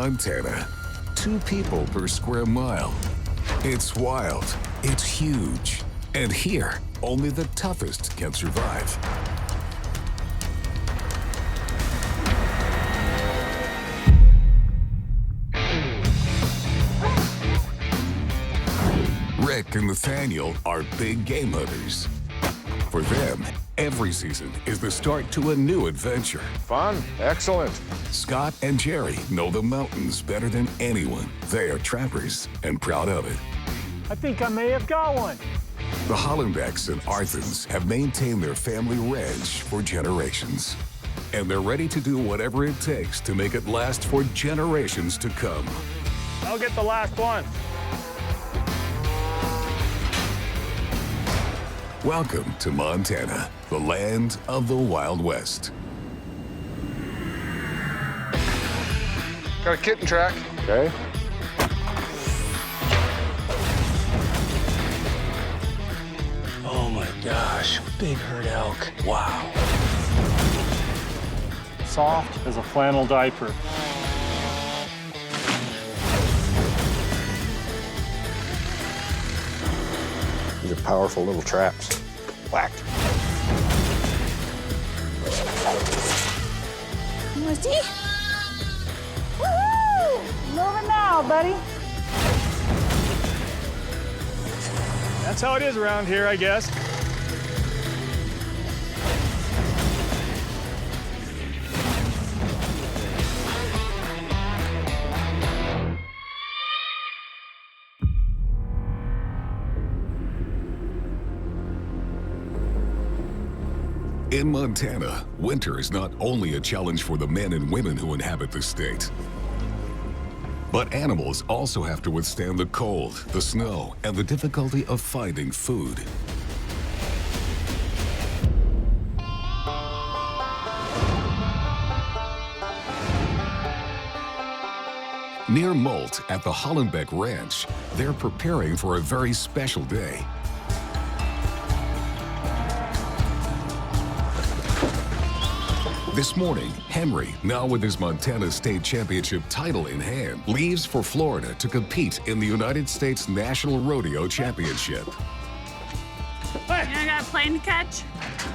Montana. 2 people per square mile. It's wild, it's huge, and here, only the toughest can survive. Rick and Nathaniel are big game hunters. For them, every season is the start to a new adventure. Fun, excellent. Scott and Jerry know the mountains better than anyone. They are trappers and proud of it. I think I may have got one. The Hollenbecks and Arthens have maintained their family ranch for generations. And they're ready to do whatever it takes to make it last for generations to come. I'll get the last one. Welcome to Montana, the land of the Wild West. Got a kitten track. Okay. Oh my gosh, big herd elk. Wow. Soft as a flannel diaper. These are powerful little traps. Whack. Suzy? Woohoo! Moving now, buddy. That's how it is around here, I guess. In Montana, winter is not only a challenge for the men and women who inhabit the state, but animals also have to withstand the cold, the snow, and the difficulty of finding food. Near Molt at the Hollenbeck Ranch, they're preparing for a very special day. This morning, Henry, now with his Montana State Championship title in hand, leaves for Florida to compete in the United States National Rodeo Championship. Hey. You got a plane to catch?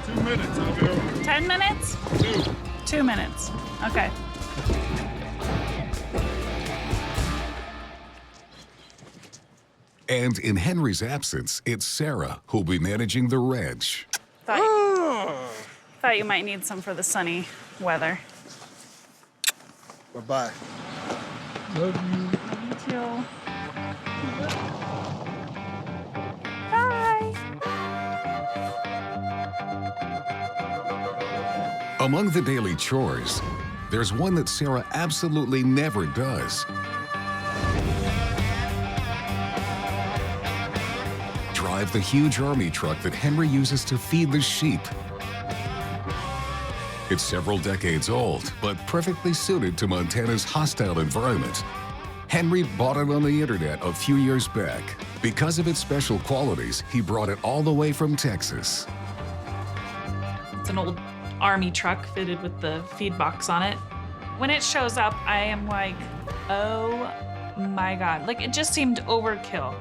2 minutes, I'll be over. 10 minutes? 2. 2 minutes. Okay. And in Henry's absence, it's Sarah who'll be managing the ranch. Thought you might need some for the sunny weather. Bye-bye. Love you. Bye. Among the daily chores, there's one that Sarah absolutely never does. Drive the huge army truck that Henry uses to feed the sheep. It's several decades old, but perfectly suited to Montana's hostile environment. Henry bought it on the internet a few years back. Because of its special qualities, he brought it all the way from Texas. It's an old army truck fitted with the feed box on it. When it shows up, I am like, oh my God. Like, it just seemed overkill.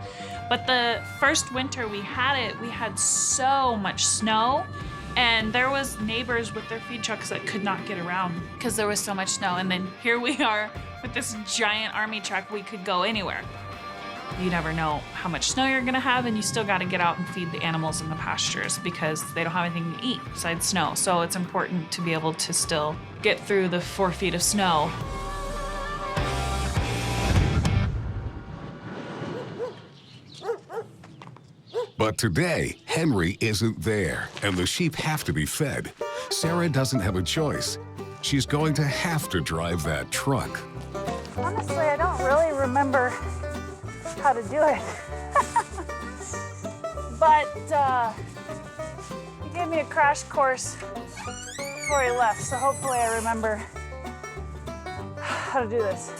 But the first winter we had it, we had so much snow. And there was neighbors with their feed trucks that could not get around because there was so much snow. And then here we are with this giant army truck. We could go anywhere. You never know how much snow you're gonna have, and you still gotta get out and feed the animals in the pastures because they don't have anything to eat besides snow. So it's important to be able to still get through the 4 feet of snow. But today, Henry isn't there, and the sheep have to be fed. Sarah doesn't have a choice. She's going to have to drive that truck. Honestly, I don't really remember how to do it. But he gave me a crash course before he left, so hopefully I remember how to do this.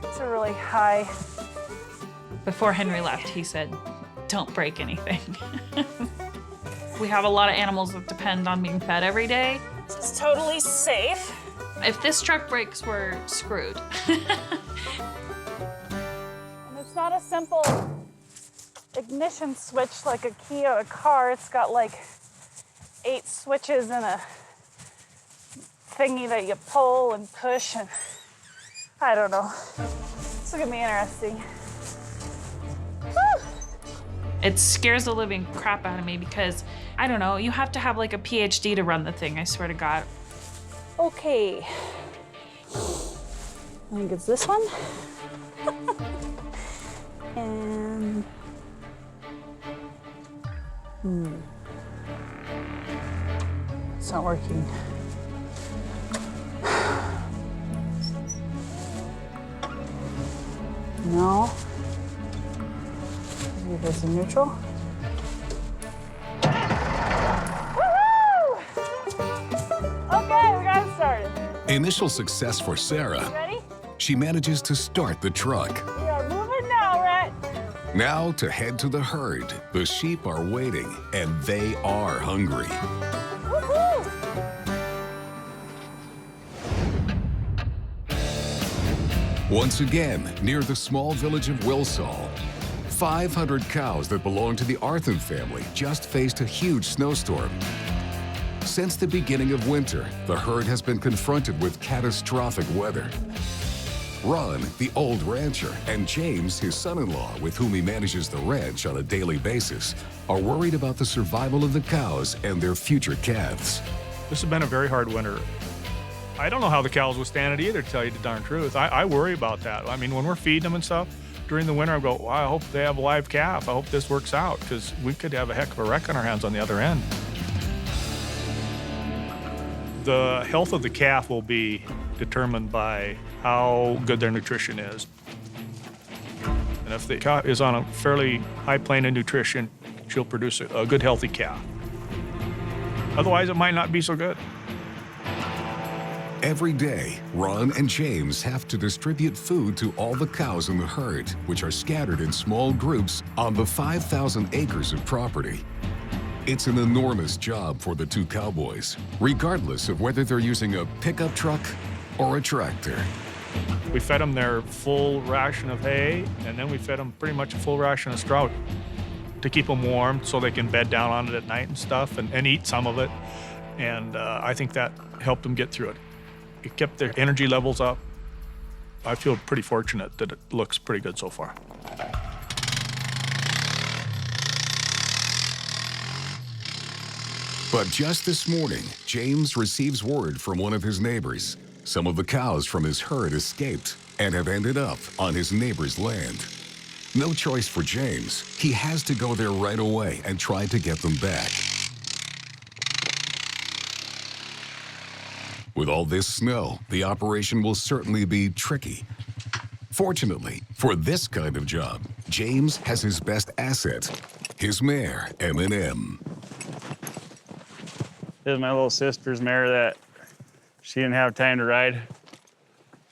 It's a really high. Before Henry left, he said, don't break anything. We have a lot of animals that depend on being fed every day. It's totally safe. If this truck breaks, we're screwed. And it's not a simple ignition switch like a key of a car. It's got like 8 switches and a thingy that you pull and push, and I don't know. This is gonna be interesting. Woo! It scares the living crap out of me because, I don't know, you have to have like a PhD to run the thing, I swear to God. Okay. I think it's this one. And it's not working. No. Maybe there's a neutral. Woohoo! Okay, we got it started. Initial success for Sarah. Ready? She manages to start the truck. We are moving now, Rhett. Now to head to the herd. The sheep are waiting, and they are hungry. Woohoo! Once again, near the small village of Wilsall, 500 cows that belong to the Arthur family just faced a huge snowstorm. Since the beginning of winter, the herd has been confronted with catastrophic weather. Ron, the old rancher, and James, his son-in-law, with whom he manages the ranch on a daily basis, are worried about the survival of the cows and their future calves. This has been a very hard winter. I don't know how the cows will stand it either, to tell you the darn truth. I worry about that. I mean, when we're feeding them and stuff, during the winter, I go, well, I hope they have a live calf. I hope this works out, because we could have a heck of a wreck on our hands on the other end. The health of the calf will be determined by how good their nutrition is. And if the cow is on a fairly high plane of nutrition, she'll produce a good, healthy calf. Otherwise, it might not be so good. Every day, Ron and James have to distribute food to all the cows in the herd, which are scattered in small groups on the 5,000 acres of property. It's an enormous job for the two cowboys, regardless of whether they're using a pickup truck or a tractor. We fed them their full ration of hay, and then we fed them pretty much a full ration of sprout to keep them warm so they can bed down on it at night and stuff and eat some of it. And I think that helped them get through it. It kept their energy levels up. I feel pretty fortunate that it looks pretty good so far. But just this morning, James receives word from one of his neighbors. Some of the cows from his herd escaped and have ended up on his neighbor's land. No choice for James. He has to go there right away and try to get them back. With all this snow, the operation will certainly be tricky. Fortunately, for this kind of job, James has his best asset, his mare, M&M. This is my little sister's mare that she didn't have time to ride,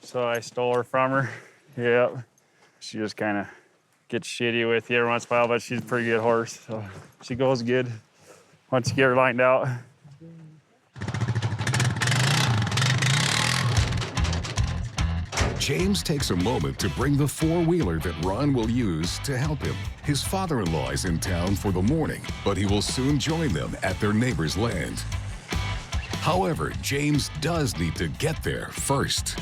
so I stole her from her. Yep. She just kind of gets shitty with you every once in a while, but she's a pretty good horse, so she goes good once you get her lined out. James takes a moment to bring the four-wheeler that Ron will use to help him. His father-in-law is in town for the morning, but he will soon join them at their neighbor's land. However, James does need to get there first.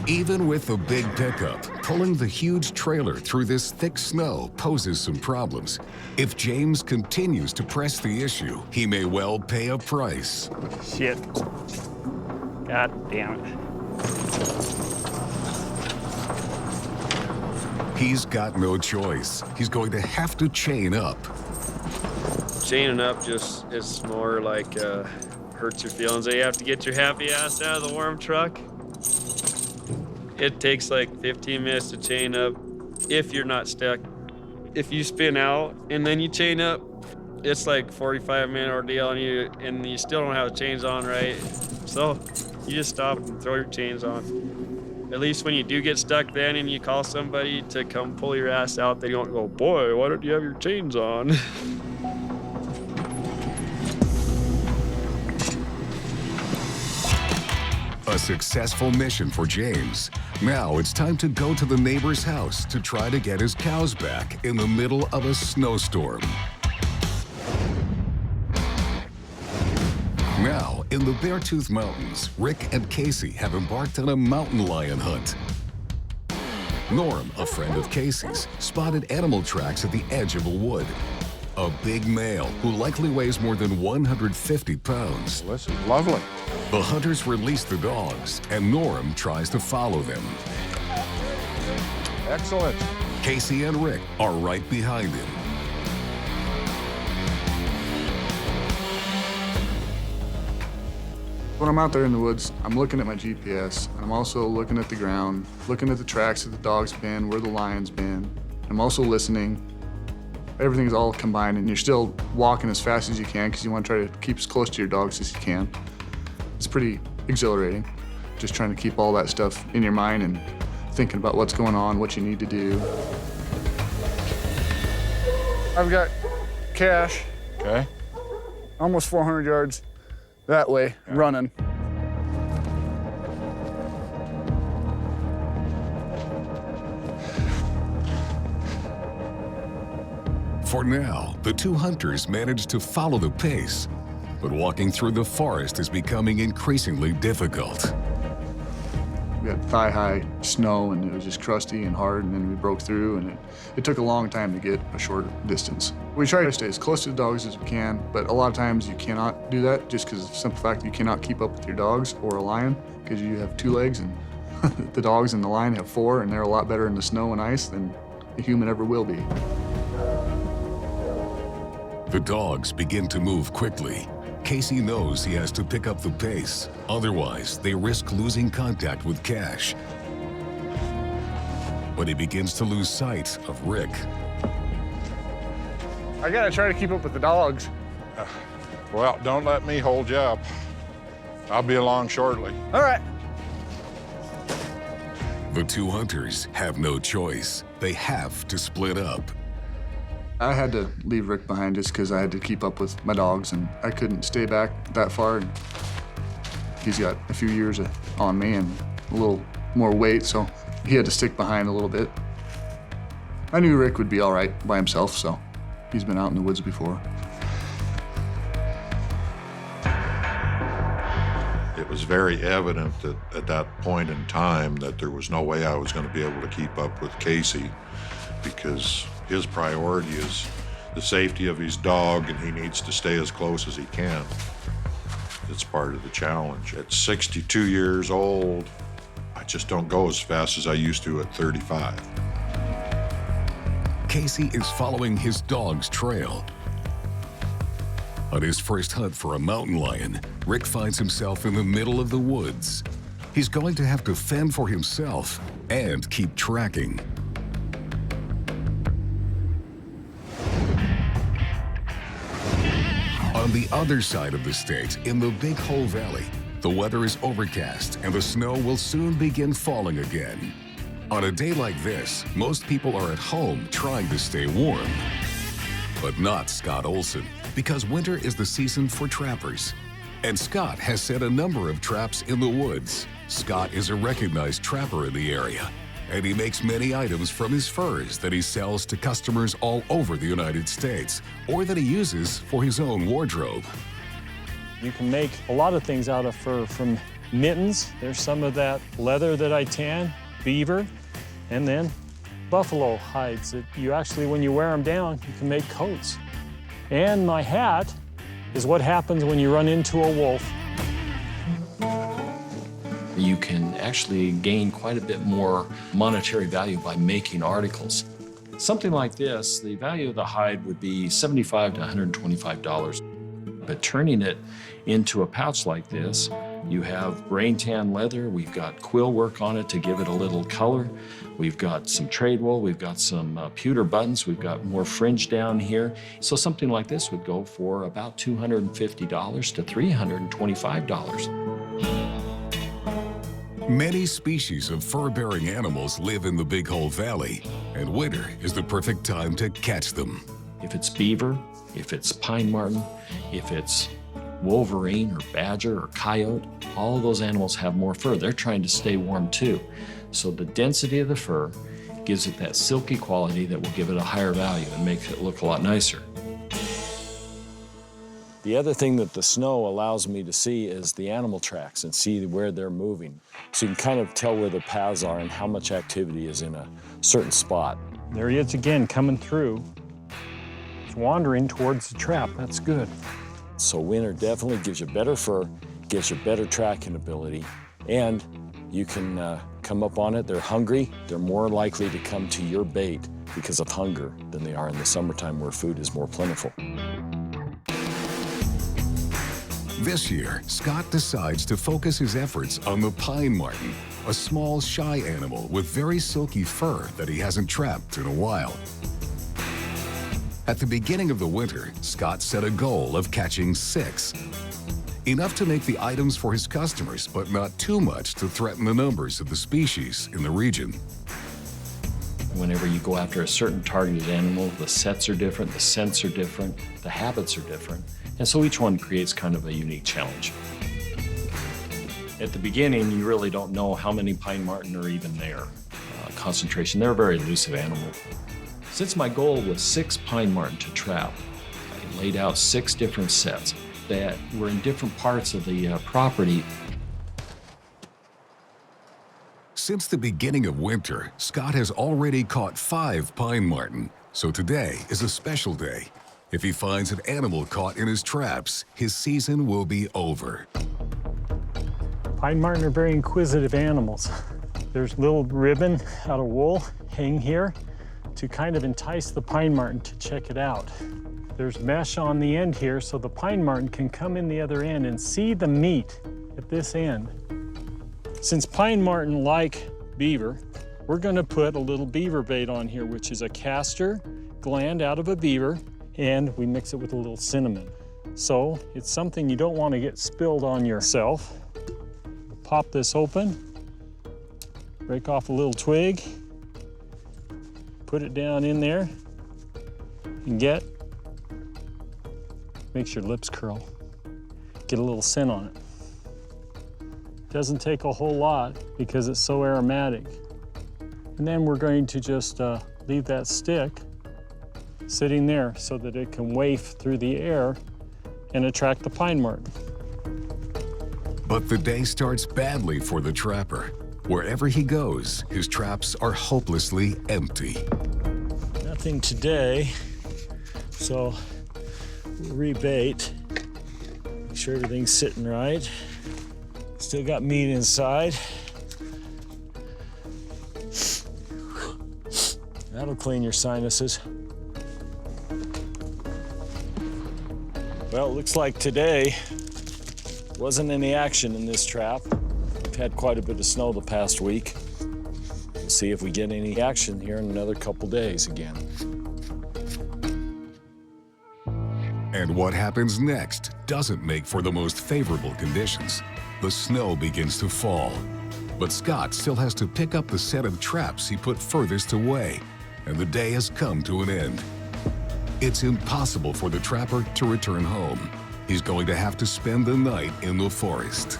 Even with the big pickup, pulling the huge trailer through this thick snow poses some problems. If James continues to press the issue, he may well pay a price. Shit. God damn it. He's got no choice. He's going to have to chain up. Chaining up just is more like hurts your feelings that you have to get your happy ass out of the warm truck. It takes like 15 minutes to chain up if you're not stuck. If you spin out and then you chain up, it's like 45-minute ordeal and you still don't have the chains on right. So you just stop and throw your chains on. At least when you do get stuck then and you call somebody to come pull your ass out, they don't go, boy, why don't you have your chains on? A successful mission for James. Now it's time to go to the neighbor's house to try to get his cows back in the middle of a snowstorm. Now, in the Beartooth Mountains, Rick and Casey have embarked on a mountain lion hunt. Norm, a friend of Casey's, spotted animal tracks at the edge of a wood. A big male who likely weighs more than 150 pounds. Well, this is lovely. The hunters release the dogs, and Norm tries to follow them. Excellent. Casey and Rick are right behind him. When I'm out there in the woods, I'm looking at my GPS, and I'm also looking at the ground, looking at the tracks that the dog's been, where the lion's been. I'm also listening. Everything's all combined, and you're still walking as fast as you can because you want to try to keep as close to your dogs as you can. It's pretty exhilarating, just trying to keep all that stuff in your mind and thinking about what's going on, what you need to do. I've got Cash, Okay. almost 400 yards that way, running. For now, the two hunters manage to follow the pace, but walking through the forest is becoming increasingly difficult. We had thigh-high snow, and it was just crusty and hard, and then we broke through, and it took a long time to get a short distance. We try to stay as close to the dogs as we can, but a lot of times you cannot do that just because of the simple fact that you cannot keep up with your dogs or a lion because you have 2 legs, and the dogs and the lion have 4, and they're a lot better in the snow and ice than a human ever will be. The dogs begin to move quickly. Casey knows he has to pick up the pace. Otherwise, they risk losing contact with Cash. But he begins to lose sight of Rick. I gotta try to keep up with the dogs. Well, don't let me hold you up. I'll be along shortly. All right. The two hunters have no choice. They have to split up. I had to leave Rick behind just because I had to keep up with my dogs, and I couldn't stay back that far. And he's got a few years on me and a little more weight, so he had to stick behind a little bit. I knew Rick would be all right by himself, so he's been out in the woods before. It was very evident that at that point in time that there was no way I was going to be able to keep up with Casey because his priority is the safety of his dog and he needs to stay as close as he can. It's part of the challenge. At 62 years old, I just don't go as fast as I used to at 35. Casey is following his dog's trail. On his first hunt for a mountain lion, Rick finds himself in the middle of the woods. He's going to have to fend for himself and keep tracking. On the other side of the state, in the Big Hole Valley, the weather is overcast and the snow will soon begin falling again. On a day like this, most people are at home trying to stay warm. But not Scott Olson, because winter is the season for trappers. And Scott has set a number of traps in the woods. Scott is a recognized trapper in the area, and he makes many items from his furs that he sells to customers all over the United States, or that he uses for his own wardrobe. You can make a lot of things out of fur, from mittens. There's some of that leather that I tan, beaver, and then buffalo hides that you actually, when you wear them down, you can make coats. And my hat is what happens when you run into a wolf. You can actually gain quite a bit more monetary value by making articles. Something like this, the value of the hide would be $75 to $125. But turning it into a pouch like this, you have brain tan leather, we've got quill work on it to give it a little color, we've got some trade wool, we've got some pewter buttons, we've got more fringe down here. So something like this would go for about $250 to $325. Many species of fur-bearing animals live in the Big Hole Valley, and winter is the perfect time to catch them. If it's beaver, if it's pine marten, if it's wolverine or badger or coyote, all of those animals have more fur. They're trying to stay warm too. So the density of the fur gives it that silky quality that will give it a higher value and make it look a lot nicer. The other thing that the snow allows me to see is the animal tracks and see where they're moving. So you can kind of tell where the paths are and how much activity is in a certain spot. There he is again, coming through. He's wandering towards the trap. That's good. So winter definitely gives you better fur, gives you better tracking ability, and you can come up on it. They're hungry. They're more likely to come to your bait because of hunger than they are in the summertime where food is more plentiful. This year, Scott decides to focus his efforts on the pine marten, a small, shy animal with very silky fur that he hasn't trapped in a while. At the beginning of the winter, Scott set a goal of catching 6. Enough to make the items for his customers, but not too much to threaten the numbers of the species in the region. Whenever you go after a certain targeted animal, the sets are different, the scents are different, the habits are different, and so each one creates kind of a unique challenge. At the beginning, you really don't know how many pine marten are even there. Concentration, they're a very elusive animal. Since my goal was 6 pine marten to trap, I laid out 6 different sets that were in different parts of the property. Since the beginning of winter, Scott has already caught 5 pine marten, so today is a special day. If he finds an animal caught in his traps, his season will be over. Pine marten are very inquisitive animals. There's little ribbon out of wool hanging here to kind of entice the pine marten to check it out. There's mesh on the end here so the pine marten can come in the other end and see the meat at this end. Since pine marten like beaver, we're gonna put a little beaver bait on here, which is a castor gland out of a beaver, and we mix it with a little cinnamon. So it's something you don't want to get spilled on yourself. Pop this open, break off a little twig, put it down in there, and makes your lips curl. Get a little scent on it. Doesn't take a whole lot because it's so aromatic. And then we're going to just leave that stick sitting there so that it can waft through the air and attract the pine marten. But the day starts badly for the trapper. Wherever he goes, his traps are hopelessly empty. Nothing today, so we'll rebait. Make sure everything's sitting right. Still got meat inside. That'll clean your sinuses. Well, it looks like today wasn't any action in this trap. We've had quite a bit of snow the past week. We'll see if we get any action here in another couple days again. And what happens next doesn't make for the most favorable conditions. The snow begins to fall. But Scott still has to pick up the set of traps he put furthest away, and the day has come to an end. It's impossible for the trapper to return home. He's going to have to spend the night in the forest.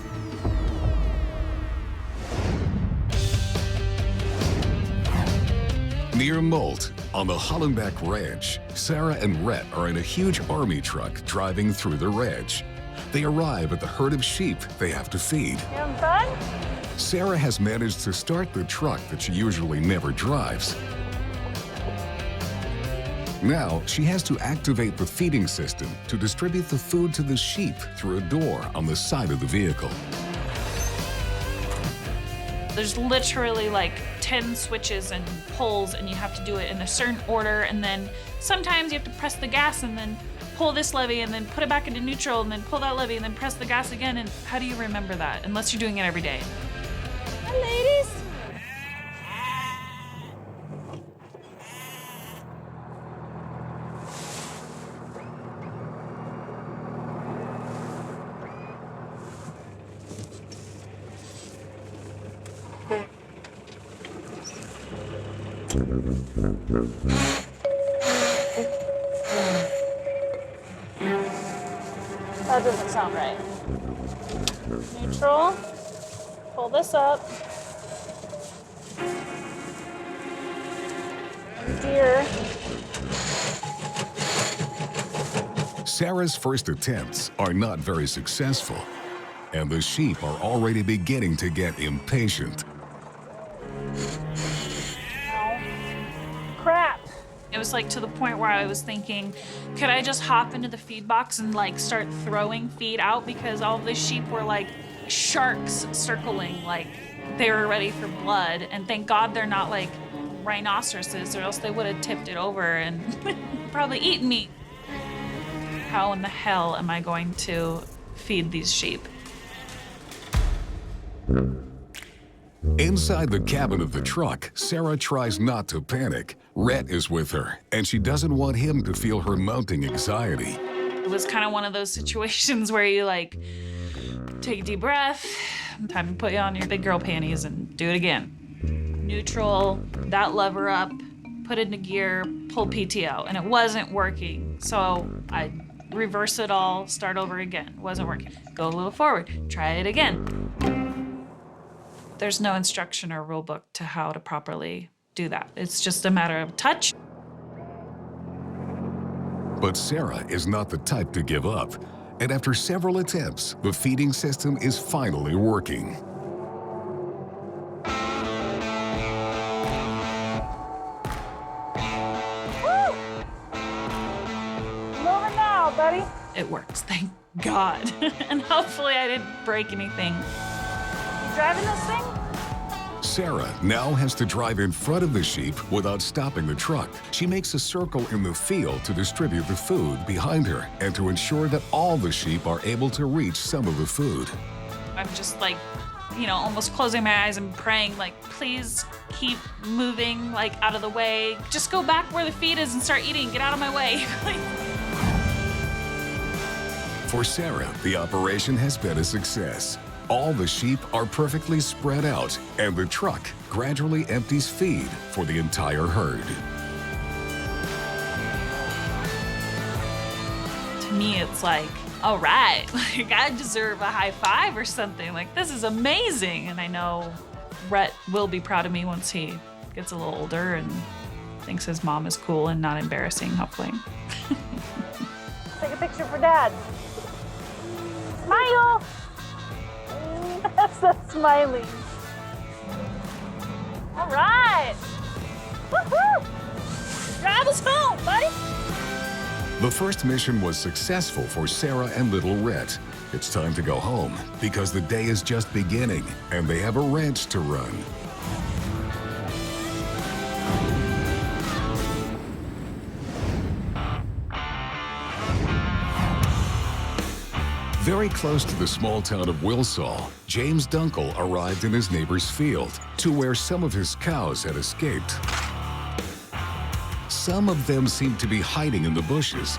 Near Molt, on the Hollenbeck Ranch, Sarah and Rhett are in a huge army truck driving through the ranch. They arrive at the herd of sheep they have to feed. You having fun? Sarah has managed to start the truck that she usually never drives. Now, she has to activate the feeding system to distribute the food to the sheep through a door on the side of the vehicle. There's literally like 10 switches and pulls, and you have to do it in a certain order, and then sometimes you have to press the gas and then pull this levy and then put it back into neutral and then pull that levy and then press the gas again. And how do you remember that unless you're doing it every day? Hi, ladies. That doesn't sound right. Neutral. Pull this up. Deer. Sarah's first attempts are not very successful, and the sheep are already beginning to get impatient. Ow. Crap. It was like to the point where I was thinking, could I just hop into the feed box and like start throwing feed out, because all the sheep were like sharks circling, like they were ready for blood. And thank God they're not like rhinoceroses, or else they would have tipped it over and probably eaten me. How in the hell am I going to feed these sheep? Inside the cabin of the truck, Sarah tries not to panic. Rhett is with her, and she doesn't want him to feel her mounting anxiety. It was kind of one of those situations where you like take a deep breath, time to put you on your big girl panties and do it again. Neutral, that lever up, put it into gear, pull PT out, and it wasn't working. So I reverse it all, start over again. It wasn't working. Go a little forward, try it again. There's no instruction or rule book to how to properly do that. It's just a matter of touch. But Sarah is not the type to give up, and after several attempts, the feeding system is finally working. Woo! Moving now, buddy. It works, thank God. And hopefully I didn't break anything. You driving this thing? Sarah now has to drive in front of the sheep without stopping the truck. She makes a circle in the field to distribute the food behind her and to ensure that all the sheep are able to reach some of the food. I'm just like, you know, almost closing my eyes and praying, like, please keep moving, like, out of the way. Just go back where the feed is and start eating. Get out of my way. For Sarah, the operation has been a success. All the sheep are perfectly spread out, and the truck gradually empties feed for the entire herd. To me, it's like, all right, like I deserve a high five or something. Like, this is amazing. And I know Rhett will be proud of me once he gets a little older and thinks his mom is cool and not embarrassing, hopefully. Take a picture for Dad. Smile! That's the smiling. All right. Woohoo! Drive us home, buddy. The first mission was successful for Sarah and little Rhett. It's time to go home because the day is just beginning and they have a ranch to run. Very close to the small town of Wilsall, James Dunkel arrived in his neighbor's field to where some of his cows had escaped. Some of them seem to be hiding in the bushes,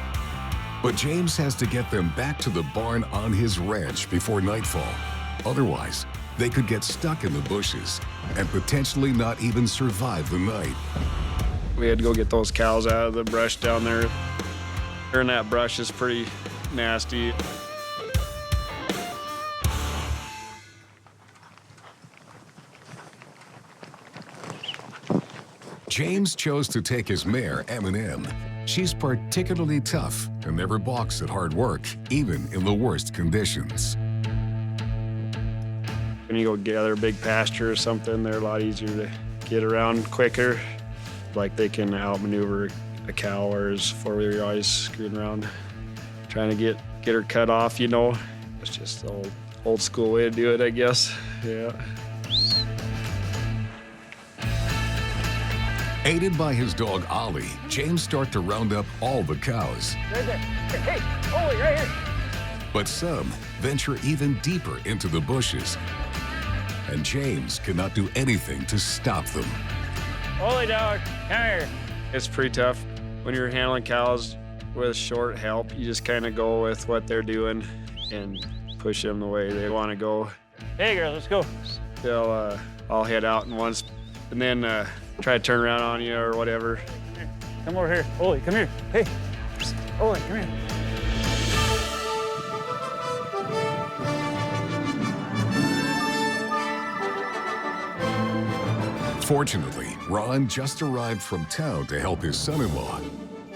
but James has to get them back to the barn on his ranch before nightfall. Otherwise, they could get stuck in the bushes and potentially not even survive the night. We had to go get those cows out of the brush down there. And that brush is pretty nasty. James chose to take his mare, M&M. She's particularly tough and never balks at hard work, even in the worst conditions. When you go gather a big pasture or something, they're a lot easier to get around quicker. Like they can outmaneuver a cow, whereas before you're always screwing around trying to get her cut off, you know. It's just the old school way to do it, I guess. Yeah. Aided by his dog Ollie, James starts to round up all the cows. Right there. Hey, Ollie, right here. But some venture even deeper into the bushes, and James cannot do anything to stop them. Ollie, dog, come here. It's pretty tough when you're handling cows with short help. You just kind of go with what they're doing and push them the way they want to go. Hey, girl, let's go. I'll head out in once, and then try to turn around on you or whatever. Come over here. Ollie, come here. Hey. Ollie, come here. Fortunately, Ron just arrived from town to help his son-in-law.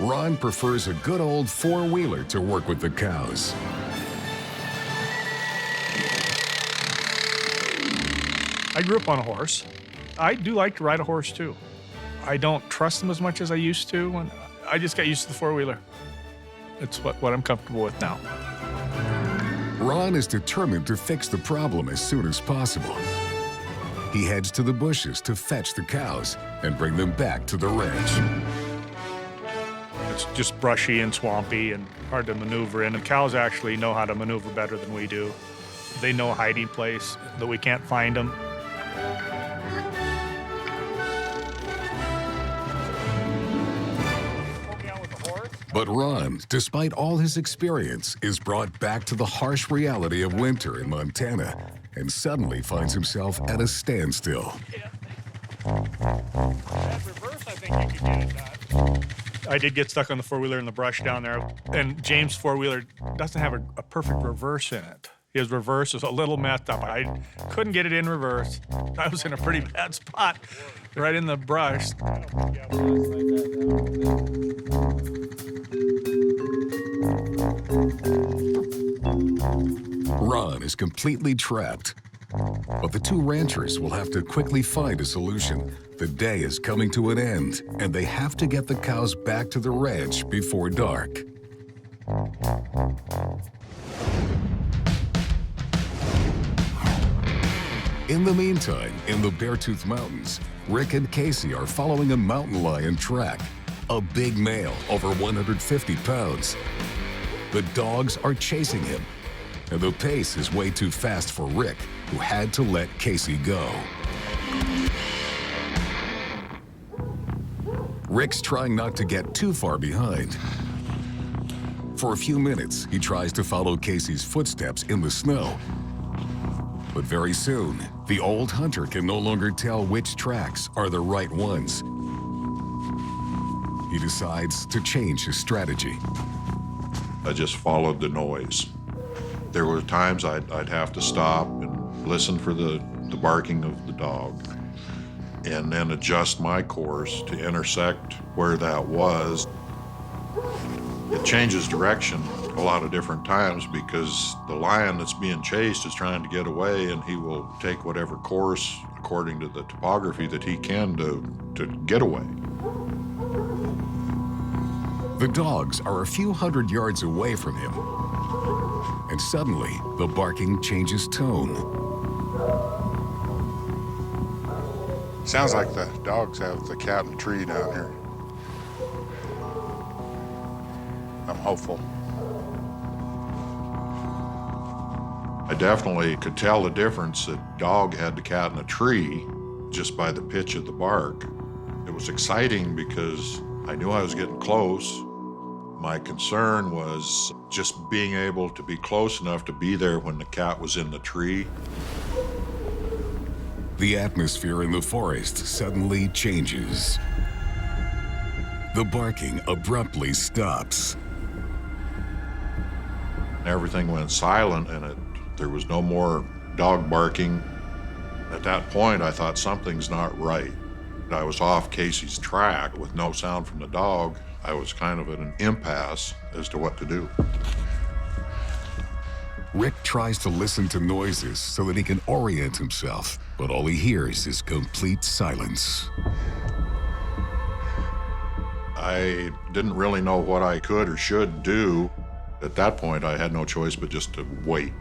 Ron prefers a good old four-wheeler to work with the cows. I grew up on a horse. I do like to ride a horse too. I don't trust them as much as I used to, and I just got used to the four-wheeler. It's what I'm comfortable with now. Ron is determined to fix the problem as soon as possible. He heads to the bushes to fetch the cows and bring them back to the ranch. It's just brushy and swampy and hard to maneuver in. And cows actually know how to maneuver better than we do. They know a hiding place that we can't find them. But Ron, despite all his experience, is brought back to the harsh reality of winter in Montana and suddenly finds himself at a standstill. I did get stuck on the four-wheeler in the brush down there, and James' four-wheeler doesn't have a perfect reverse in it. His reverse is a little messed up. I couldn't get it in reverse. I was in a pretty bad spot, right in the brush. Ron is completely trapped, but the two ranchers will have to quickly find a solution. The day is coming to an end, and they have to get the cows back to the ranch before dark. In the meantime, in the Beartooth Mountains, Rick and Casey are following a mountain lion track, a big male over 150 pounds. The dogs are chasing him, and the pace is way too fast for Rick, who had to let Casey go. Rick's trying not to get too far behind. For a few minutes, he tries to follow Casey's footsteps in the snow. But very soon, the old hunter can no longer tell which tracks are the right ones. He decides to change his strategy. I just followed the noise. There were times I'd have to stop and listen for the barking of the dog, and then adjust my course to intersect where that was. It changes direction a lot of different times because the lion that's being chased is trying to get away, and he will take whatever course according to the topography that he can to get away. The dogs are a few hundred yards away from him, and suddenly the barking changes tone. Sounds like the dogs have the cat in the tree down here. I'm hopeful. I definitely could tell the difference that dog had the cat in a tree just by the pitch of the bark. It was exciting because I knew I was getting close. My concern was just being able to be close enough to be there when the cat was in the tree. The atmosphere in the forest suddenly changes. The barking abruptly stops. Everything went silent, and there was no more dog barking. At that point, I thought something's not right. I was off Casey's track with no sound from the dog. I was kind of at an impasse as to what to do. Rick tries to listen to noises so that he can orient himself, but all he hears is complete silence. I didn't really know what I could or should do. At that point, I had no choice but just to wait.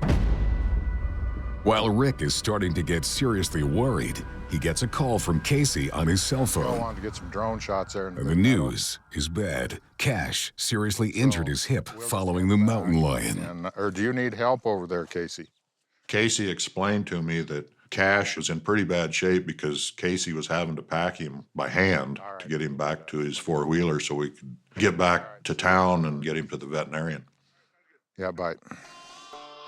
While Rick is starting to get seriously worried, he gets a call from Casey on his cell I phone. wanted to get some drone shots there. And the news is bad. Cash seriously injured his hip following the mountain lion. Or do you need help over there, Casey? Casey explained to me that Cash was in pretty bad shape because Casey was having to pack him by hand to get him back to his four-wheeler so we could get back to town and get him to the veterinarian. Yeah, but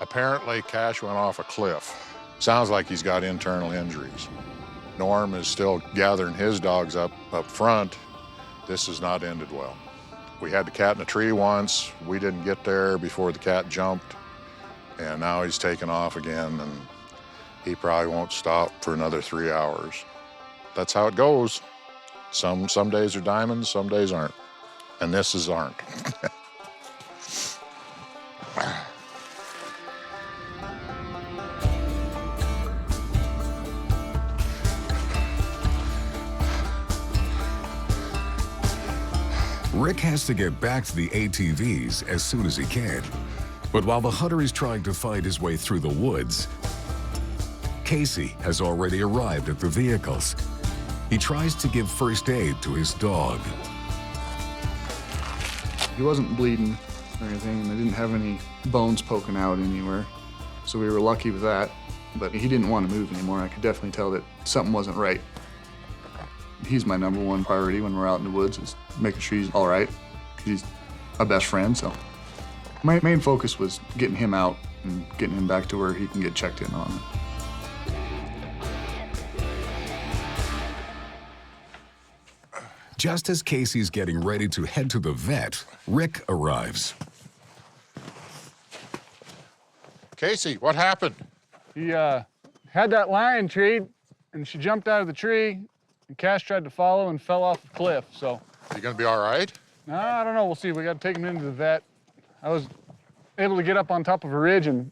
apparently Cash went off a cliff. Sounds like he's got internal injuries. Norm is still gathering his dogs up front. This has not ended well. We had the cat in a tree once. We didn't get there before the cat jumped, and now he's taken off again, and he probably won't stop for another 3 hours. That's how it goes. Some days are diamonds, some days aren't, and this is aren't. Rick has to get back to the ATVs as soon as he can. But while the hunter is trying to find his way through the woods, Casey has already arrived at the vehicles. He tries to give first aid to his dog. He wasn't bleeding or anything, and they didn't have any bones poking out anywhere. So we were lucky with that, but he didn't want to move anymore. I could definitely tell that something wasn't right. He's my number one priority when we're out in the woods, is making sure he's all right. He's a best friend, so. My main focus was getting him out and getting him back to where he can get checked in on. Just as Casey's getting ready to head to the vet, Rick arrives. Casey, what happened? He had that lion treed, and she jumped out of the tree, and Cash tried to follow and fell off the cliff, so. You gonna be all right? No, I don't know, we'll see. We gotta take him into the vet. I was able to get up on top of a ridge and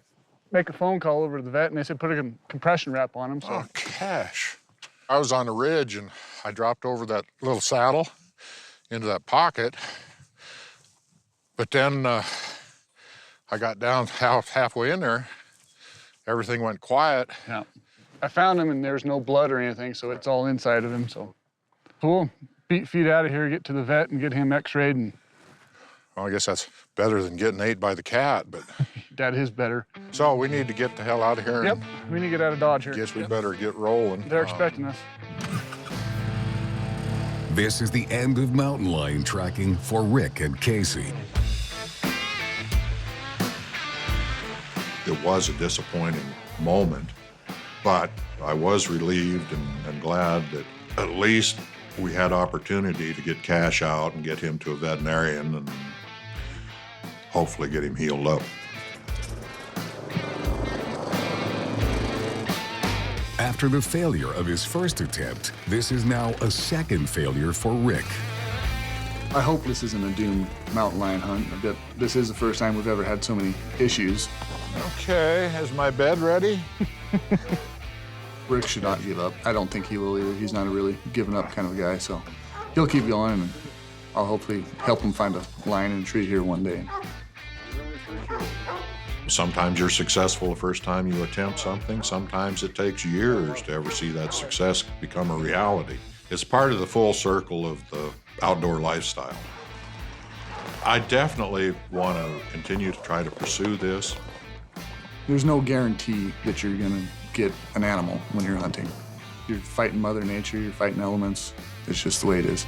make a phone call over to the vet, and they said put a compression wrap on him, so. Oh, Cash. I was on the ridge, and I dropped over that little saddle into that pocket, but then I got down halfway in there. Everything went quiet. Yeah. I found him, and there's no blood or anything, so it's all inside of him, so. We'll beat feet out of here, get to the vet, and get him x-rayed. And well, I guess that's better than getting ate by the cat, but. That is better. So we need to get the hell out of here. Yep, we need to get out of Dodge here. Guess we better get rolling. They're expecting us. This is the end of mountain lion tracking for Rick and Casey. It was a disappointing moment, but I was relieved and glad that at least we had opportunity to get Cash out and get him to a veterinarian and hopefully get him healed up. After the failure of his first attempt, this is now a second failure for Rick. I hope this isn't a doomed mountain lion hunt. I bet this is the first time we've ever had so many issues. Okay, is my bed ready? Rick should not give up. I don't think he will either. He's not a really giving up kind of a guy, so he'll keep going, and I'll hopefully help him find a lion in a tree here one day. Sometimes you're successful the first time you attempt something. Sometimes it takes years to ever see that success become a reality. It's part of the full circle of the outdoor lifestyle. I definitely want to continue to try to pursue this. There's no guarantee that you're gonna get an animal when you're hunting. You're fighting Mother Nature, you're fighting elements. It's just the way it is.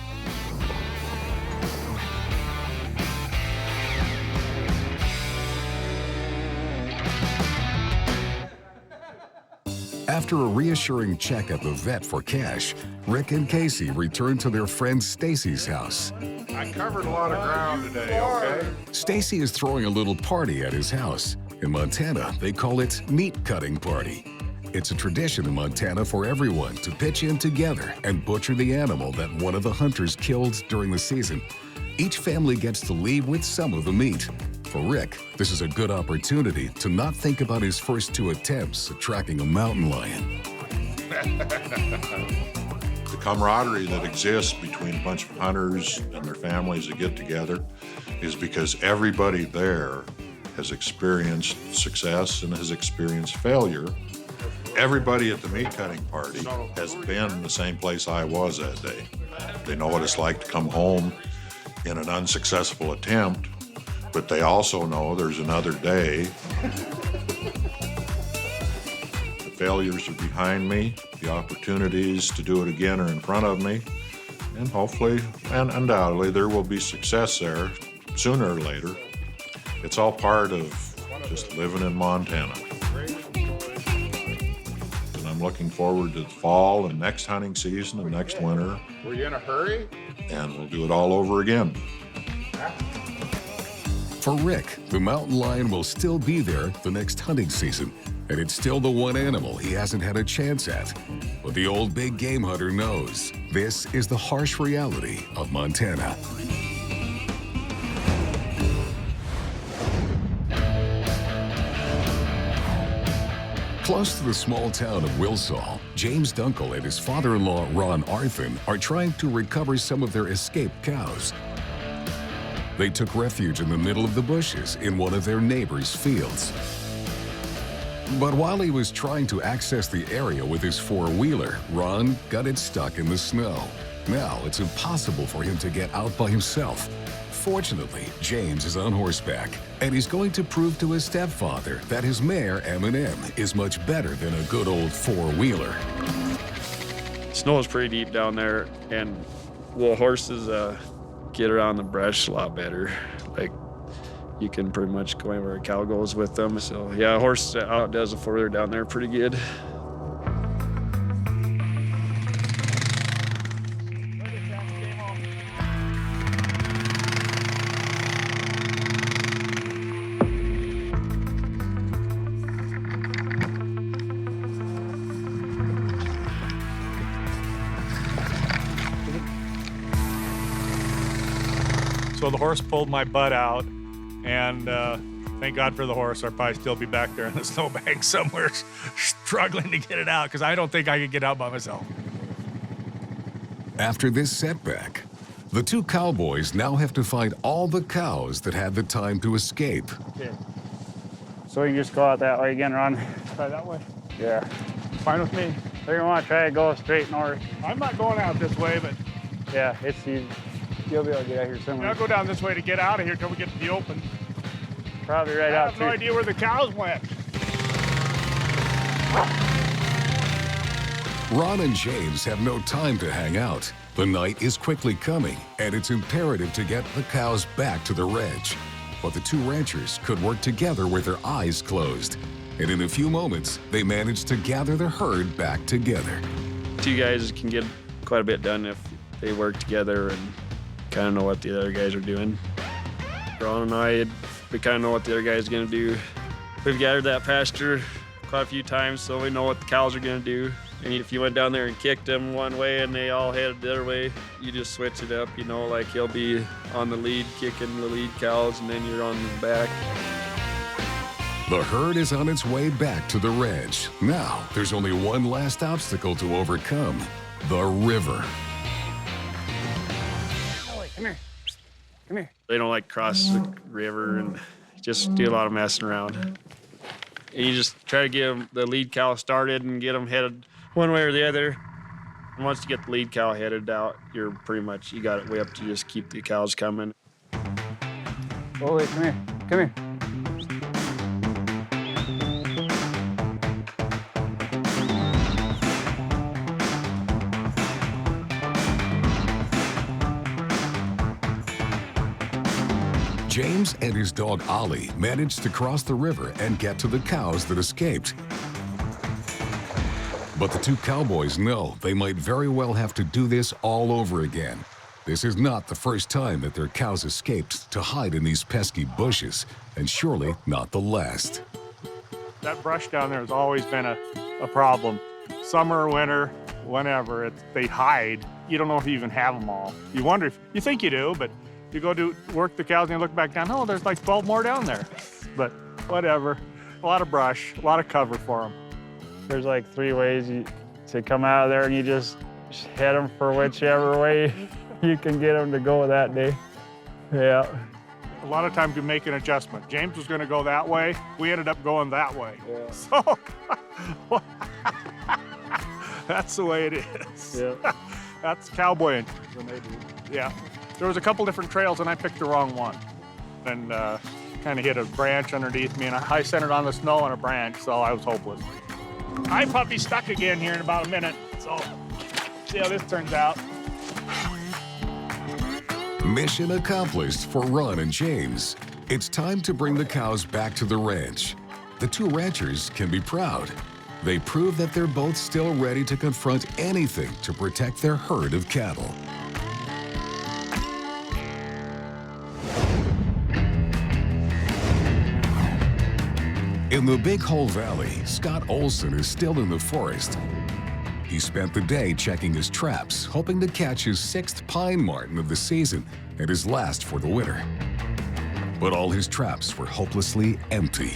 After a reassuring check at the vet for Cash, Rick and Casey return to their friend Stacy's house. I covered a lot of ground today, okay? Stacy is throwing a little party at his house. In Montana, they call it meat cutting party. It's a tradition in Montana for everyone to pitch in together and butcher the animal that one of the hunters killed during the season. Each family gets to leave with some of the meat. For Rick, this is a good opportunity to not think about his first 2 attempts at tracking a mountain lion. The camaraderie that exists between a bunch of hunters and their families that get together is because everybody there has experienced success and has experienced failure. Everybody at the meat cutting party has been in the same place I was that day. They know what it's like to come home in an unsuccessful attempt, but they also know there's another day. The failures are behind me. The opportunities to do it again are in front of me. And hopefully, and undoubtedly, there will be success there sooner or later. It's all part of just living in Montana. It's an I'm looking forward to the fall and next hunting season and next winter, Were you in a hurry? and we'll do it all over again. For Rick, the mountain lion will still be there the next hunting season, and it's still the one animal he hasn't had a chance at. But the old big game hunter knows this is the harsh reality of Montana. Close to the small town of Wilsall, James Dunkel and his father-in-law Ron Arthen are trying to recover some of their escaped cows. They took refuge in the middle of the bushes in one of their neighbors' fields. But while he was trying to access the area with his four-wheeler, Ron got it stuck in the snow. Now it's impossible for him to get out by himself. Fortunately, James is on horseback, and he's going to prove to his stepfather that his mare, M&M, is much better than a good old four-wheeler. Snow is pretty deep down there, and the horses get around the brush a lot better. Like, you can pretty much go anywhere a cow goes with them. So yeah, a horse outdoes a four-wheeler down there pretty good. So the horse pulled my butt out, and thank God for the horse. I'd probably still be back there in the snowbank somewhere struggling to get it out, because I don't think I could get out by myself. After this setback, the two cowboys now have to find all the cows that had the time to escape. Okay. So we can just go out that way again, Ron? Try that way? Yeah. Fine with me. They're gonna want to try to go straight north. I'm not going out this way, but Yeah, it's easy. You'll be able to get out here somewhere. I'll go down this way to get out of here till we get to the open. Probably right I out have no through. idea where the cows went. Ron and James have no time to hang out. The night is quickly coming, and it's imperative to get the cows back to the ranch. But the two ranchers could work together with their eyes closed. And in a few moments, they manage to gather the herd back together. Two guys can get quite a bit done if they work together and kind of know what the other guys are doing. Ron and I, we kind of know what the other guys are going to do. We've gathered that pasture quite a few times, so we know what the cows are going to do. And if you went down there and kicked them one way and they all headed the other way, you just switch it up, you know, like he'll be on the lead kicking the lead cows, and then you're on the back. The herd is on its way back to the ranch. Now, there's only one last obstacle to overcome: the river. Come here. Come here. They don't like cross the river and just do a lot of messing around. And you just try to get the lead cow started and get them headed one way or the other. And once you get the lead cow headed out, you're pretty much, you got it whipped. You just keep the cows coming. Oh, wait, come here. Come here. James and his dog Ollie managed to cross the river and get to the cows that escaped. But the two cowboys know they might very well have to do this all over again. This is not the first time that their cows escaped to hide in these pesky bushes, and surely not the last. That brush down there has always been a problem. Summer, winter, whenever, they hide. You don't know if you even have them all. You wonder if, you think you do, but you go do work the cows and you look back down, oh, there's like 12 more down there. But whatever, a lot of brush, a lot of cover for them. There's like 3 ways to come out of there, and you just head them for whichever way you can get them to go that day. Yeah. A lot of times you make an adjustment. James was gonna go that way. We ended up going that way. Yeah. So that's the way it is. Yeah. That's cowboying when they do. Yeah. There was a couple different trails and I picked the wrong one. And kind of hit a branch underneath me, and I centered on the snow on a branch, so I was hopeless. I'm puppy stuck again here in about a minute, so see how this turns out. Mission accomplished for Ron and James. It's time to bring the cows back to the ranch. The two ranchers can be proud. they prove that they're both still ready to confront anything to protect their herd of cattle. In the Big Hole Valley, Scott Olson is still in the forest. He spent the day checking his traps, hoping to catch his 6th pine marten of the season and his last for the winter. But all his traps were hopelessly empty.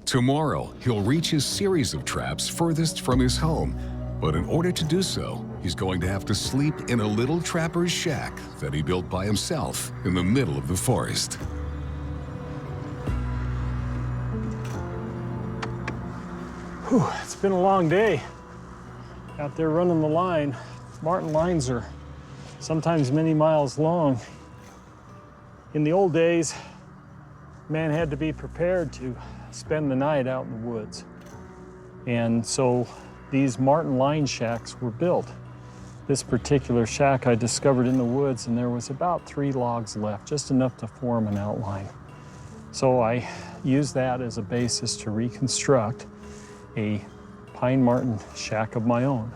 Tomorrow, he'll reach his series of traps furthest from his home, but in order to do so, he's going to have to sleep in a little trapper's shack that he built by himself in the middle of the forest. Whew, it's been a long day out there running the line. Marten lines are sometimes many miles long. In the old days, man had to be prepared to spend the night out in the woods. And so these marten line shacks were built. This particular shack I discovered in the woods, and there was about 3 logs left, just enough to form an outline. So I used that as a basis to reconstruct a pine marten shack of my own.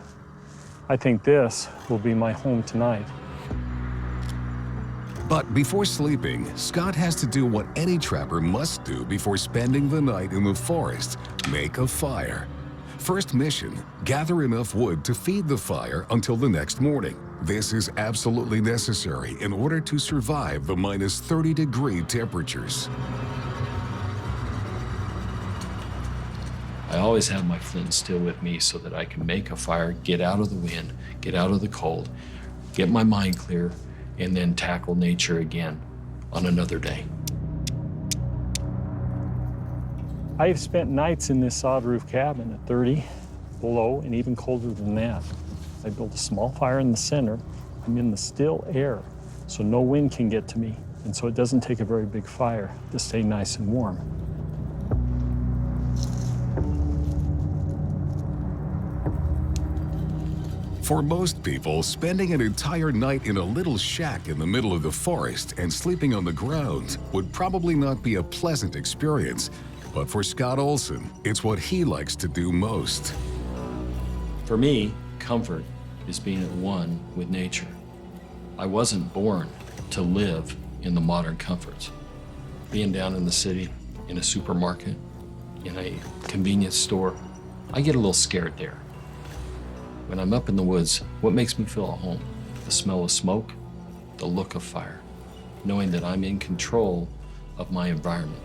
I think this will be my home tonight. But before sleeping, Scott has to do what any trapper must do before spending the night in the forest: make a fire. First mission, gather enough wood to feed the fire until the next morning. This is absolutely necessary in order to survive the minus 30-degree temperatures. I always have my flint and steel with me so that I can make a fire, get out of the wind, get out of the cold, get my mind clear, and then tackle nature again on another day. I've spent nights in this sod roof cabin at 30 below and even colder than that. I built a small fire in the center. I'm in the still air, so no wind can get to me. And so it doesn't take a very big fire to stay nice and warm. For most people, spending an entire night in a little shack in the middle of the forest and sleeping on the ground would probably not be a pleasant experience. But for Scott Olson, it's what he likes to do most. For me, comfort is being at one with nature. I wasn't born to live in the modern comforts. Being down in the city, in a supermarket, in a convenience store, I get a little scared there. When I'm up in the woods, what makes me feel at home? The smell of smoke, the look of fire, knowing that I'm in control of my environment.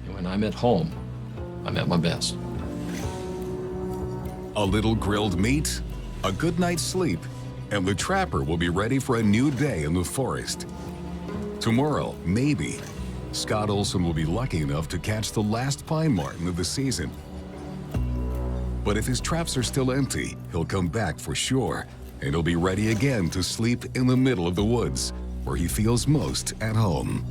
And when I'm at home, I'm at my best. A little grilled meat, a good night's sleep, and the trapper will be ready for a new day in the forest. Tomorrow, maybe, Scott Olson will be lucky enough to catch the last pine marten of the season. But if his traps are still empty, he'll come back for sure, and he'll be ready again to sleep in the middle of the woods, where he feels most at home.